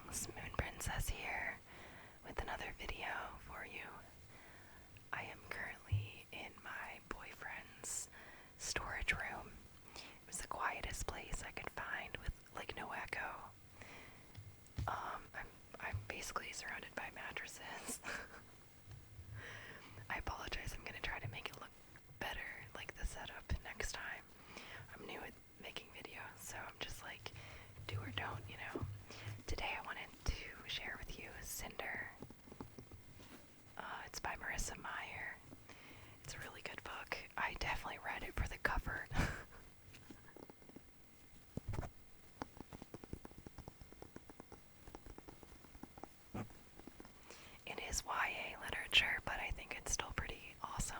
Greetings, Moon Princess here with another video for you. I am currently in my boyfriend's storage room. It was the quietest place I could find with like no echo. I'm basically surrounded by mattresses. I apologize, I'm gonna try to make it look better, like the setup next time. I'm new at making videos, so I'm just like, do or don't, you know. Today I wanted to share with you Cinder. It's by Marissa Meyer. It's a really good book. I definitely read it for the cover. It is YA literature, but I think it's still pretty awesome.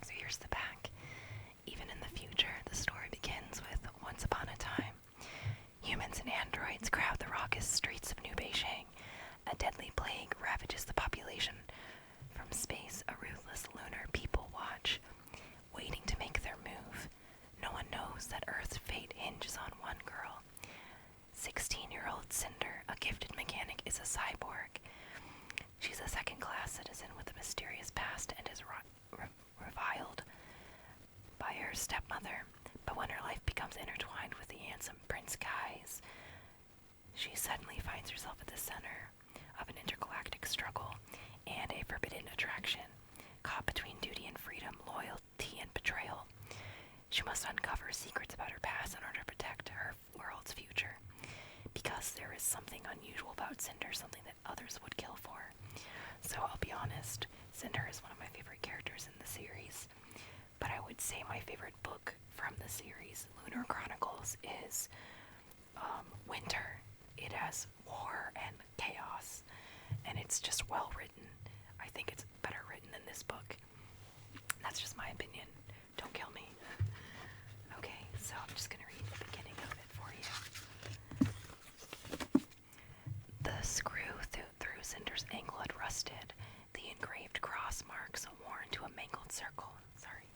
So here's the back. Even in the future, the story begins with once upon a time. Humans and androids crowd the raucous streets of New Beijing. A deadly plague ravages the population. From space, a ruthless lunar people watch, waiting to make their move. No one knows that Earth's fate hinges on one girl. 16-year-old Cinder, a gifted mechanic, is a cyborg. She's a second-class citizen with a mysterious past and is reviled by her stepmother, but when her life becomes intertwined with the handsome Prince Kai's, she suddenly finds herself at the center of an intergalactic struggle and a forbidden attraction, caught between duty and freedom, loyalty and betrayal. She must uncover secrets about her past in order to protect her world's future, because there is something unusual about Cinder, something that others would kill for. So I'll be honest, Cinder is one of my favorite characters in the series, but I would say my favorite book from the series, Lunar Chronicles, is Winter. It has war and chaos, and it's just well written. I think it's better written than this book. That's just my opinion. Don't kill me. Okay, so I'm just going to read the beginning of it for you. The screw through Cinder's ankle had rusted. The engraved cross marks worn to a mangled circle. Sorry.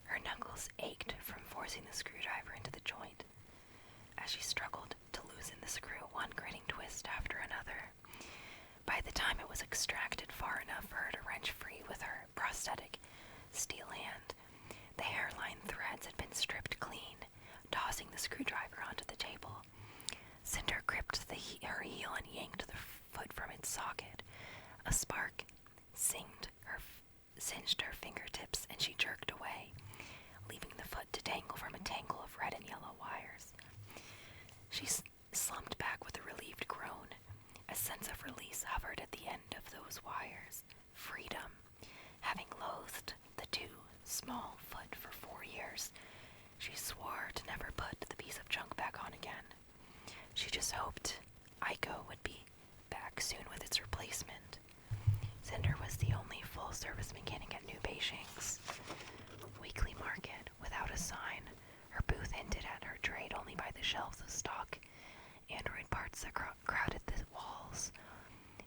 Her knuckles ached from forcing the screwdriver into the joint. As she struggled to loosen the screw, one gritting twist after another. By the time it was extracted far enough for her to wrench free with her prosthetic steel hand, the hairline threads had been stripped clean, tossing the screwdriver onto the table. Cinder gripped her heel and yanked the foot from its socket. A spark singed singed her fingertips, and she jerked away, leaving the foot to dangle from a tangle of red and yellow wires. She slumped back with a relieved groan. A sense of release hovered at the end of those wires. Freedom. Having loathed the too small foot for 4 years, she swore to never put the piece of junk back on again. She just hoped Aiko would be back soon with its replacement. Cinder was the only full-service mechanic at New Beijing's weekly market, without a sign. Her booth hinted at her trade only by the shelves of stock android parts that crowded the walls.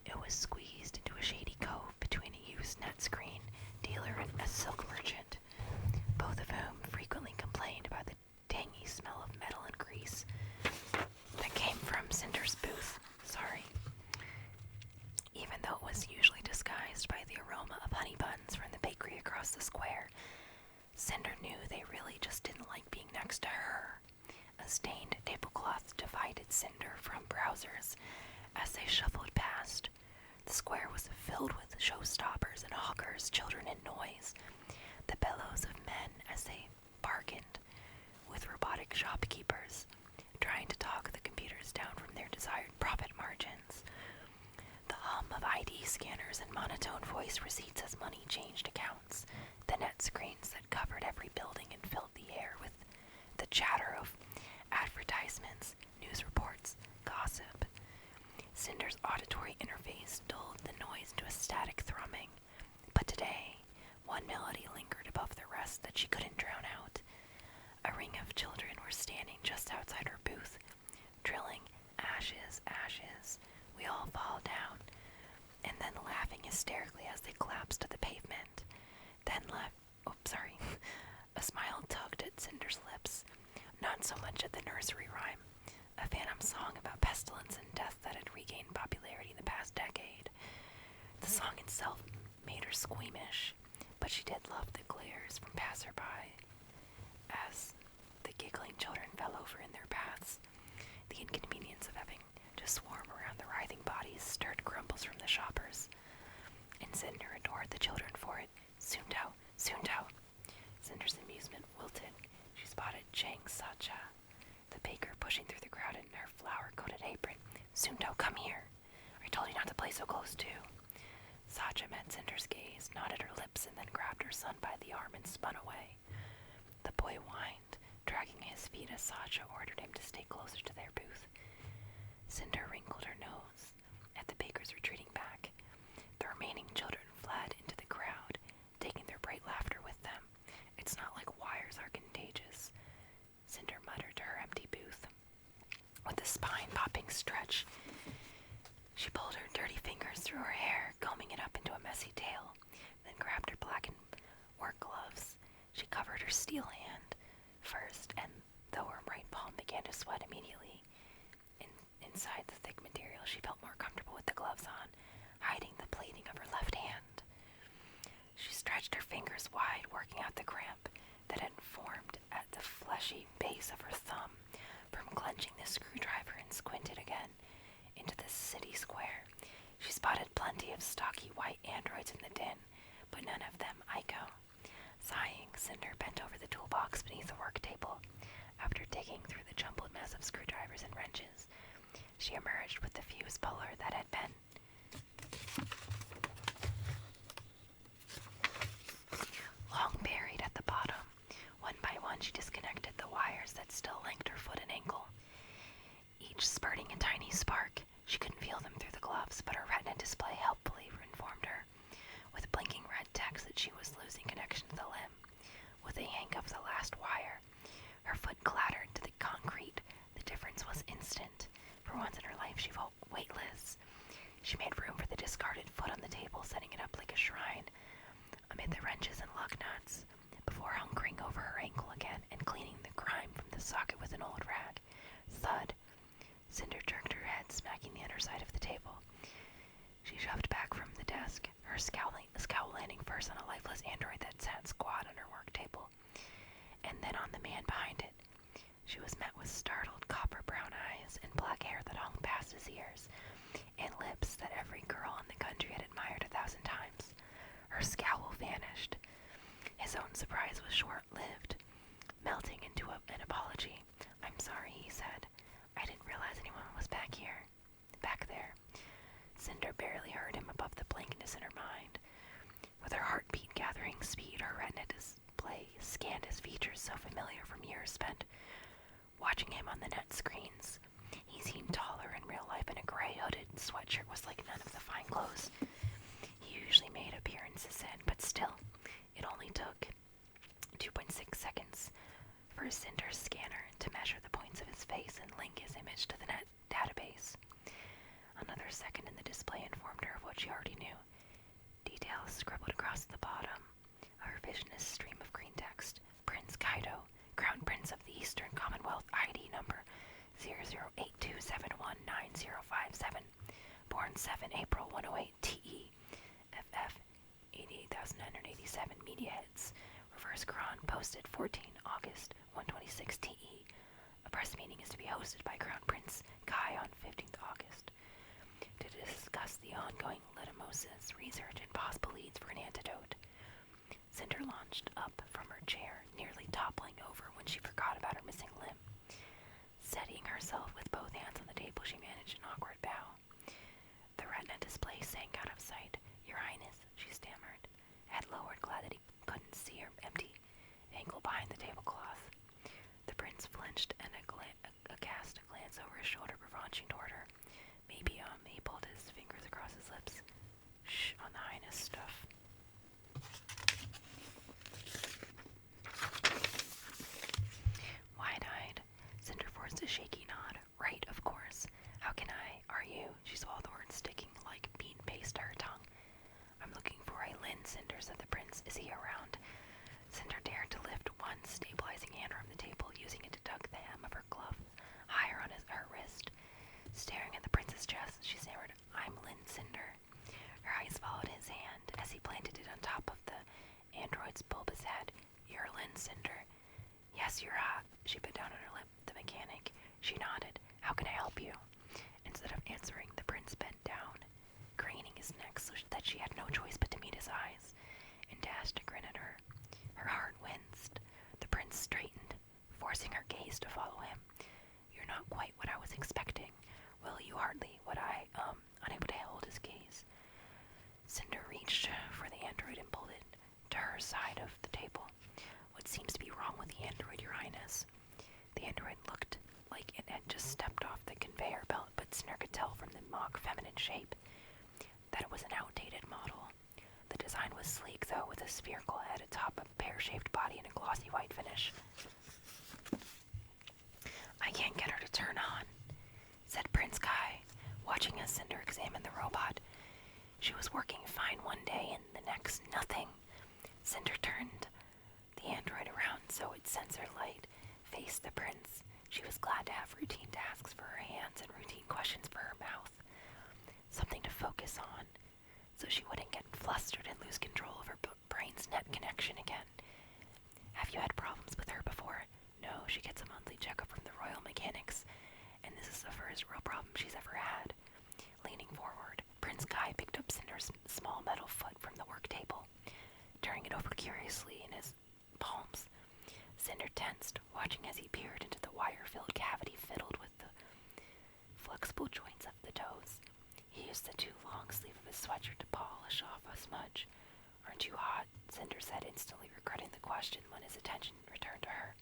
It was squeezed into a shady cove between a used net screen dealer and a silk merchant, both of whom frequently complained about the tangy smell of metal and grease that came from Cinder's booth. Sorry. Even though it was usually disguised by the aroma of honey buns from the bakery across the square, Cinder knew they really just didn't like being next to her. A stained tablecloth divided Cinder from browsers as they shuffled past, The square was filled with showstoppers and hawkers, children and noise, the bellows of men as they bargained with robotic shopkeepers, trying to talk the computers down from their desired profit margins. The hum of ID scanners and monotone voice receipts as money changed accounts, the net screens that covered every building and filled the air with the chatter of advertisements, news reports, gossip. Cinder's auditory interface dulled the noise to a static thrumming, but today, one melody lingered above the rest that she couldn't drown out. A ring of children were standing just outside her booth, drilling ashes, ashes, we all fall down, and then laughing hysterically as they collapsed to the pavement. Then a smile tugged at Cinder's lips, not so much at the nursery rhyme, a phantom song about pestilence and death that had regained popularity in the past decade. The song itself made her squeamish, but she did love the glares from passerby as the giggling children fell over in their paths. The inconvenience of having to swarm around the writhing bodies stirred grumbles from the shoppers, and Cinder adored the children for it. Soon Tao, soon Tao. Cinder's amusement wilted. She spotted Chang Sacha, the baker, pushing through the crowd in her flour-coated apron. Soon Tao, come here. I told you not to play so close, too. Sacha met Cinder's gaze, nodded her lips, and then grabbed her son by the arm and spun away. The boy whined, dragging his feet as Sacha ordered him to stay closer to their booth. Cinder wrinkled her nose at the baker's retreating back. The remaining children fled into the crowd, taking their bright laughter with them. It's not like wires are contagious, Cinder muttered to her empty booth. With a spine-popping stretch, she pulled her dirty fingers through her hair, combing it up into a messy tail, then grabbed her blackened work gloves. She covered her steel hand first, and though her right palm began to sweat immediately, inside the thick material she felt more comfortable with the gloves on, hiding the plating of her left hand. She stretched her fingers wide, working out the cramp that had formed at the fleshy base of her thumb from clenching the screwdriver, and squinted again into the city square. She spotted plenty of stocky white androids in the din, but none of them Ico. Sighing, Cinder bent over the toolbox beneath the work table. After digging through the jumbled mess of screwdrivers and wrenches, she emerged with the fuse puller that had been long buried at the bottom. One by one, she disconnected the wires that still linked her foot and ankle, each spurting a tiny spark. She couldn't feel them through the gloves, but her retina display helpfully informed her, with blinking red text, that she was losing connection to the limb. With a yank of the last wire, her foot clattered to the concrete. The difference was instant. For once in her life, she felt weightless. She made room for the discarded foot on the table, setting it up like a shrine amid the wrenches and lug nuts, before hunkering over her ankle again and cleaning the grime from the socket with an old rag. Thud. Cinder jerked her head, smacking the underside of the table. She shoved back from the desk, her scowl landing first on a lifeless android that sat squat on her work table, and then on the man behind it. She was met with startled copper-brown eyes and black hair that hung past his ears, and lips that every girl in the country had admired 1,000 times. Her scowl vanished. His own surprise was short-lived, melting into an apology. "I'm sorry," he said. "I didn't realize anyone was back there." Cinder barely heard him above the blankness in her mind. With her heartbeat gathering speed, her retina display scanned his features so familiar from years spent watching him on the net screens. He seemed taller in real life, and a gray hooded sweatshirt was like none of the fine clothes he usually made appearances in, but still, it only took 2.6 seconds for Cinder's scanner to measure the points of his face and link his image to the net database. Another second and the display informed her of what she already knew. Details scribbled across the bottom. A revisionist stream of green text. Prince Kaido, Crown Prince of the Eastern Commonwealth, ID number 0082719057. Born 7 April 108 TE. FF 88,987 media hits. Reverse Cron posted 14 August 126 TE. A press meeting is to be hosted by Crown Prince Kai on 15th August to discuss the ongoing analysis, research, and possible leads for an antidote. Cinder launched up from her chair, nearly toppling over when she forgot about her missing limb. Steadying herself with both hands on the table, she managed an awkward bow. The retina display sank out of sight. "Your Highness," she stammered, head lowered, glad that he couldn't see her empty ankle behind the tablecloth. The prince flinched and cast a glance over his shoulder, revanching toward her. Maybe, he pulled his fingers across his lips. "Shh, on the Highness stuff." Wide-eyed, Cinder forced a shaky nod. "Right, of course. How can I? Are you?" She swallowed the words, sticking like bean paste to her tongue. "I'm looking for a Lynn, Cinder," said the prince. "Is he around?" Cinder dared to lift one stabilizing hand from the table, using it to tug the hem of her glove higher on her wrist. Staring at the prince's chest, she stammered, "I'm Lynn, Cinder." Her eyes followed his hand as he planted it on top of the android's bulbous head. "You're Lynn, Cinder." "Yes, you're hot." She bit down on her lip. "The mechanic." She nodded. "How can I help you?" Instead of answering, the prince bent down, craning his neck so that she had no choice but to meet his eyes, and dashed a grin at her. Her heart winced. The prince straightened, forcing her gaze to follow him. "You're not quite what I was expecting." "Well, you hardly what I, unable to hold his gaze. Cinder reached for the android and pulled it to her side of the table. "What seems to be wrong with the android, Your Highness?" The android looked like it had just stepped off the conveyor belt, but Cinder could tell from the mock feminine shape that it was an outdated model. The design was sleek, though, with a spherical head atop a pear-shaped body and a glossy white finish. "I can't get her to turn on," said Prince Kai, watching as Cinder examined the robot. "She was working fine one day, and the next, nothing." Cinder turned the android around so its sensor light faced the prince. She was glad to have routine tasks for her hands and routine questions for her mouth. Something to focus on, so she wouldn't get flustered and lose control of her brain's net connection again. "Have you had problems with her before?" "No, she gets a monthly checkup from the Royal Mechanics, and this is the first real problem she's ever had." Leaning forward, Prince Kai picked up Cinder's small metal foot from the work table, turning it over curiously in his palms. Cinder tensed, watching as he peered into the wire-filled cavity filled with the flexible joints of the toes. He used the too long sleeve of his sweatshirt to polish off a smudge. "Aren't you hot?" Cinder said, instantly regretting the question when his attention returned to her.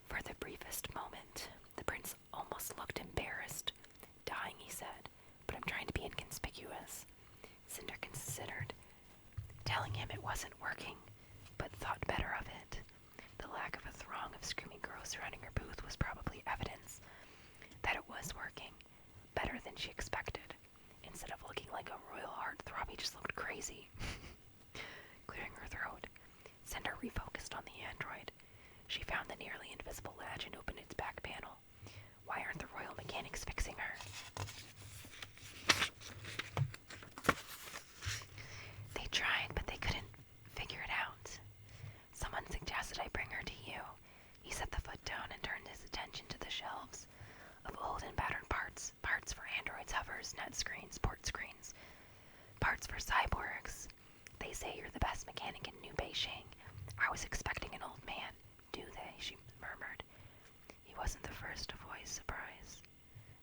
For the briefest moment, the prince almost looked embarrassed. "Dying," he said, "but I'm trying to be inconspicuous." Cinder considered telling him it wasn't working, but thought better of it. The lack of a throng of screaming girls surrounding her booth was probably evidence that it was working, better than she expected. Instead of looking like a royal heartthrob, he just looked crazy. Clearing her throat, Cinder refocused on the android. She found the nearly invisible latch and opened its back panel. "Why aren't the Royal Mechanics fixing her?" "They tried, but they couldn't figure it out. Someone suggested I bring her to you." He set the foot down and turned his attention to the shelves of old and battered parts. Parts for androids, hovers, net screens, port screens. Parts for cyborgs. "They say you're the best mechanic in New Beijing. I was expecting an old man." "Do they?" she murmured. He wasn't the first to voice surprise.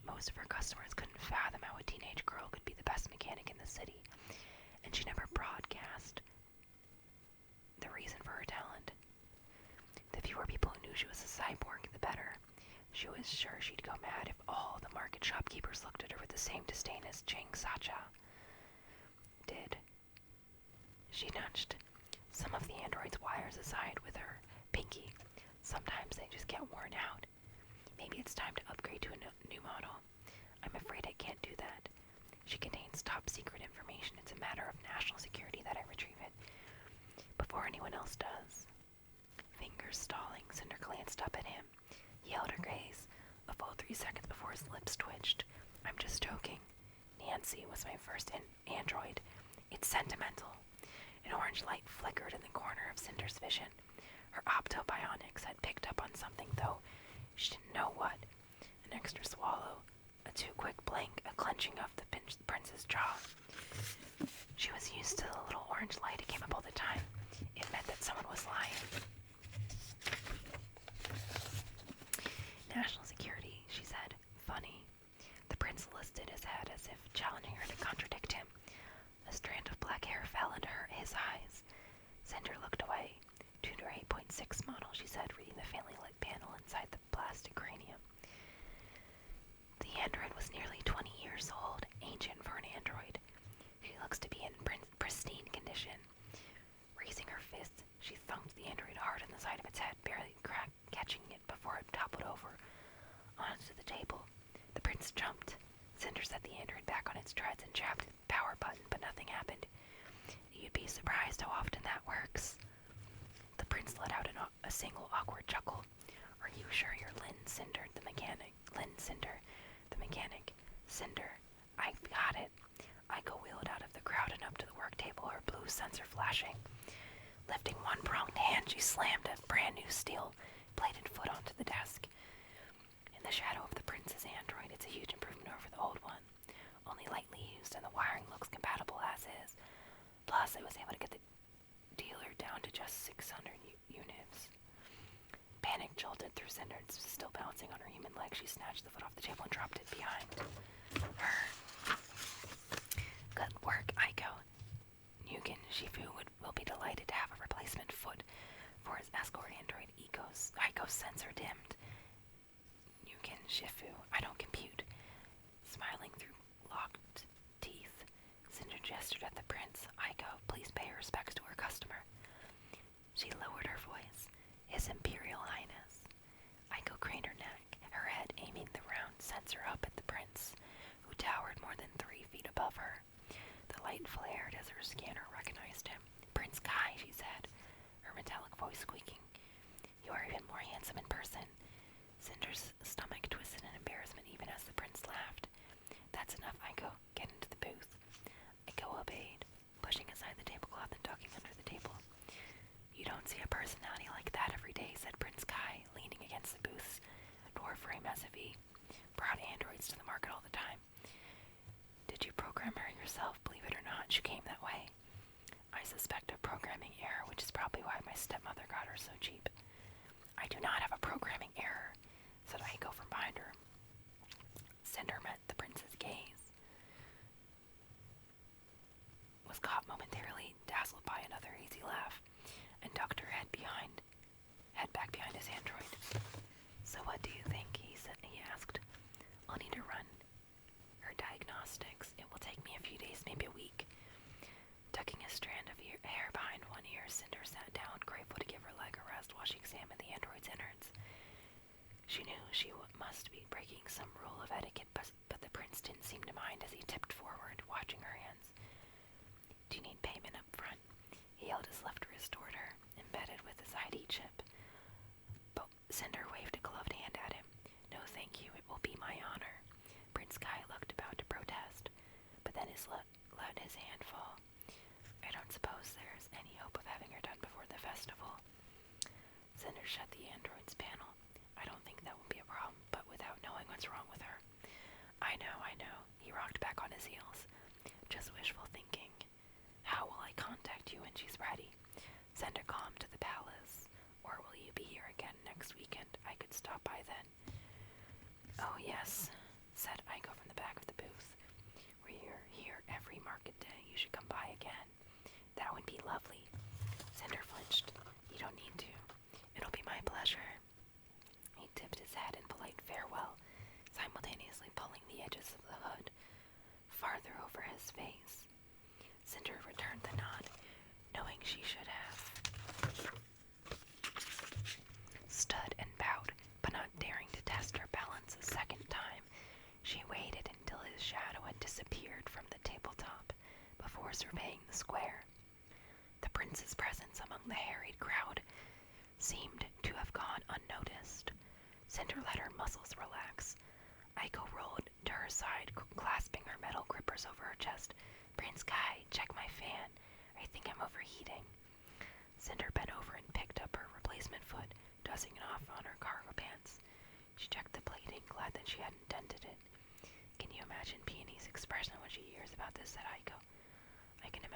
Most of her customers couldn't fathom how a teenage girl could be the best mechanic in the city, and she never broadcast the reason for her talent. The fewer people who knew she was a cyborg, the better. She was sure she'd go mad if all the market shopkeepers looked at her with the same disdain as Chang Sacha did. She nudged some of the android's wires aside with her pinky. "Sometimes they just get worn out. Maybe it's time to upgrade to a new model." "I'm afraid I can't do that. She contains top secret information. It's a matter of national security that I retrieve it before anyone else does." Fingers stalling, Cinder glanced up at him. He held her gaze a full 3 seconds before his lips twitched. "I'm just joking. Nancy was my first android. It's sentimental." An orange light flickered in the corner of Cinder's vision. Her optobionics had picked up on something, though she didn't know what. An extra swallow, a too quick blink, a clenching of the prince's jaw. She was used to the little orange light. It came up all the time. It meant that someone was lying. National security, she said. Funny. The prince lifted his head as if challenging her to contradict him. A strand of black hair fell into his eyes. Cinder looked away. Tutor 8.6 model, she said, reading the faintly lit panel inside the plastic cranium. The android was nearly 20 years old, ancient for an android. She looks to be in pristine condition. Raising her fist, she thunked the android hard on the side of its head, barely catching it before it toppled over onto the table. The prince jumped. Cinder set the android back on its treads and jabbed the power button, but nothing happened. You'd be surprised how often that works. The prince let out a single awkward chuckle. Are you sure you're Cinder, the mechanic? Cinder, the mechanic. Cinder, I've got it. Aiko wheeled out of the crowd and up to the work table, her blue sensor flashing. Lifting one pronged hand, she slammed a brand new steel-plated foot onto the desk. In the shadow of the prince's android, it's a huge improvement over the old one. Only lightly used, and the wiring looks compatible as is. Plus, I was able to get the dealer down to just 600 units. Panic jolted through Cinder, still bouncing on her human leg. She snatched the foot off the table and dropped it behind her. Good work, Aiko. Yugen Shifu will be delighted to have a replacement foot for his escort android. Aiko's sensor dimmed. Yugen Shifu, I don't compute. Smiling through locked teeth, Cinder gestured at the prince. Aiko, please pay her respects to her customer. She lowered her voice. His Imperial Highness. Aiko craned her neck, her head aiming the round sensor up at the prince, who towered more than 3 feet above her. The light flared as her scanner recognized him. Prince Kai, she said, her metallic voice squeaking. You are even more handsome in person. Cinder's stomach twisted in embarrassment even as the prince laughed. That's enough, Aiko. Get into the booth. Aiko obeyed, pushing aside the tablecloth and ducking under the table. You don't see a personality like that every day, said Prince Kai, leaning against the booth's door frame vis-a-vis. Brought androids to the market all the time. Did you program her yourself? Believe it or not, she came that way. I suspect a programming error, which is probably why my stepmother got her so cheap. I do not have a programming error, said Aiko from behind her. Cinder met the prince's gaze. Was caught momentarily, dazzled by another easy laugh, and ducked her head back behind his android. So what do you think? He asked. I'll need to run her diagnostics. It will take me a few days, maybe a week. Tucking a strand of hair behind one ear, Cinder sat down, grateful to give her leg a rest while she examined the android's innards. She knew she must be breaking some rule of etiquette, but the prince didn't seem to mind as he tipped forward, watching her hands. Do you need payment up front? He held his left wrist toward her, embedded with his ID chip. But Cinder waved a gloved hand at him. No, thank you. It will be my honor. Prince Kai looked about to protest, but then let his hand fall. I don't suppose there's any hope of having her done before the festival. Cinder shut the android's panel. I don't think that will be a problem, but without knowing what's wrong with her. I know. He rocked back on his heels. Just wishful thinking. How will I contact you when she's ready? Send her calm to the palace. Or will you be here again next weekend? I could stop by then. Oh yes, said Aiko from the back of the booth. We're here every market day. You should come by again. That would be lovely. Cinder flinched. You don't need to. It'll be my pleasure. He tipped his head in polite farewell, simultaneously pulling the edges of the hood farther over his face. Cinder returned the nod, knowing she should have stood and bowed, but not daring to test her balance a second time. She waited until his shadow had disappeared from the tabletop before surveying the square. The prince's presence among the harried crowd seemed to have gone unnoticed. Cinder let her muscles relax. Aiko rolled to her side, clasping her metal grippers over her chest. Prince Kai, check my fan. I think I'm overheating. Cinder bent over and picked up her replacement foot, dusting it off on her cargo pants. She checked the plating, glad that she hadn't dented it. Can you imagine Peony's expression when she hears about this? Said Aiko.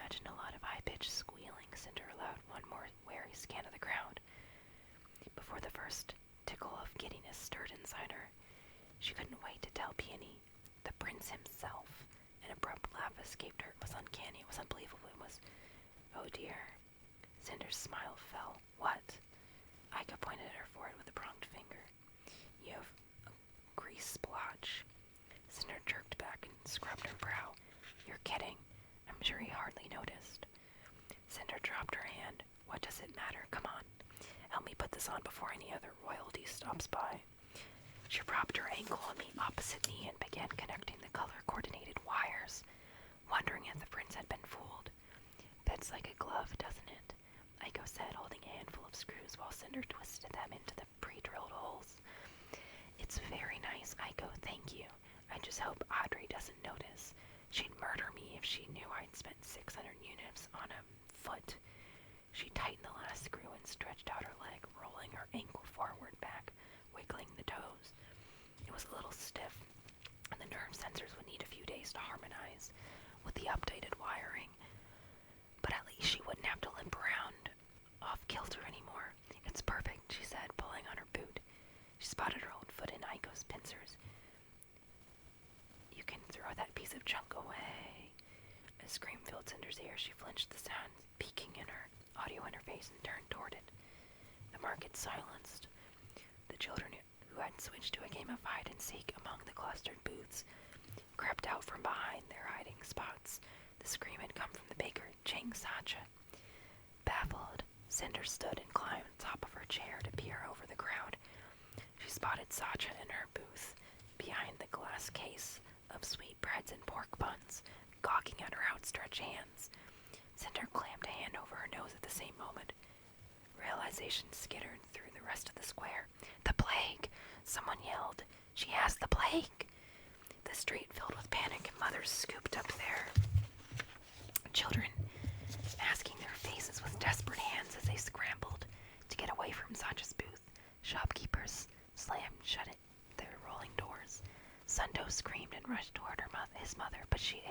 imagined a lot of high-pitched squealing. Cinder allowed one more wary scan of the ground before the first tickle of giddiness stirred inside her. She couldn't wait to tell Peony, the prince himself. An abrupt laugh escaped her. It was uncanny. It was unbelievable. It was, oh dear. Cinder's smile fell. What? Ika pointed at her forehead with a pronged finger. You have a grease splotch. Cinder jerked back and scrubbed her brow. You're kidding. I'm sure he hardly noticed. Cinder dropped her hand. What does it matter? Come on. Help me put this on before any other royalty stops by. She propped her ankle on the opposite knee and began connecting the color-coordinated wires, wondering if the prince had been fooled. Fits like a glove, doesn't it? Iko said, holding a handful of screws while Cinder twisted them into the pre-drilled holes. It's very nice, Iko, thank you. I just hope Audrey doesn't notice. She'd murder me if she knew I'd spent 600 units on a foot. She tightened the last screw and stretched out her leg, rolling her ankle forward back, wiggling the toes. It was a little stiff, and the nerve sensors would need a few days to harmonize with the updated wiring. But at least she wouldn't have to limp around off-kilter anymore. It's perfect, she said, pulling on her boot. She spotted her old foot in Iko's pincers. You can throw that piece of junk away. A scream filled Cinder's ear. She flinched the sound, peeking in her audio interface, and turned toward it. The market silenced. The children who had switched to a game of hide-and-seek among the clustered booths crept out from behind their hiding spots. The scream had come from the baker, Chang Sacha. Baffled, Cinder stood and climbed on top of her chair to peer over the crowd. She spotted Sacha in her booth, behind the glass case of sweetbreads and pork buns, gawking at her outstretched hands. Cinder clammed a hand over her nose at the same moment. Realization skittered through the rest of the square. The plague! Someone yelled. She has the plague! The street filled with panic, and mothers scooped up their children, masking their faces with desperate hands as they scrambled to get away from Sacha's booth. Shopkeepers slammed shut their rolling doors. Sundo screamed and rushed toward his mother, but she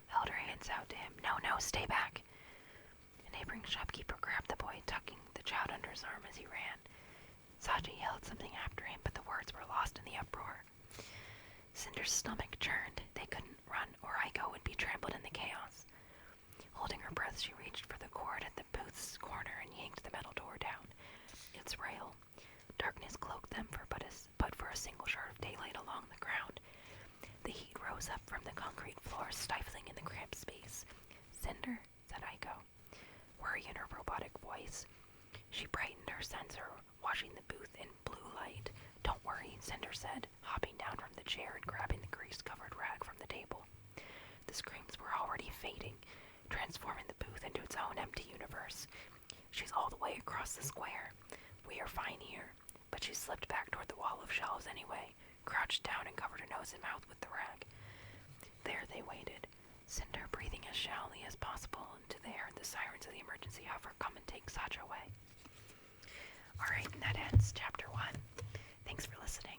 held her hands out to him. No, stay back. A neighboring shopkeeper grabbed the boy, tucking the child under his arm as he ran. Sacha yelled something after him, but the words were lost in the uproar. Cinder's stomach churned. They couldn't run, or Iko would be trampled in the chaos. Holding her breath, she reached for the cord at the booth's corner and yanked the metal door down its rail. Darkness cloaked them but for a single shard of daylight along the ground. The heat rose up from the concrete floor, stifling in the cramped space. Cinder, said Iko, worry in her robotic voice. She brightened her sensor, washing the booth in blue light. Don't worry, Cinder said, hopping down from the chair and grabbing the grease-covered rag from the table. The screams were already fading, transforming the booth into its own empty universe. She's all the way across the square. We are fine here. But she slipped back toward the wall of shelves anyway, crouched down and covered her nose and mouth with the rag. There they waited, Cinder breathing as shallowly as possible until they heard the sirens of the emergency hover come and take Sacha away. Alright, and that ends chapter 1. Thanks for listening.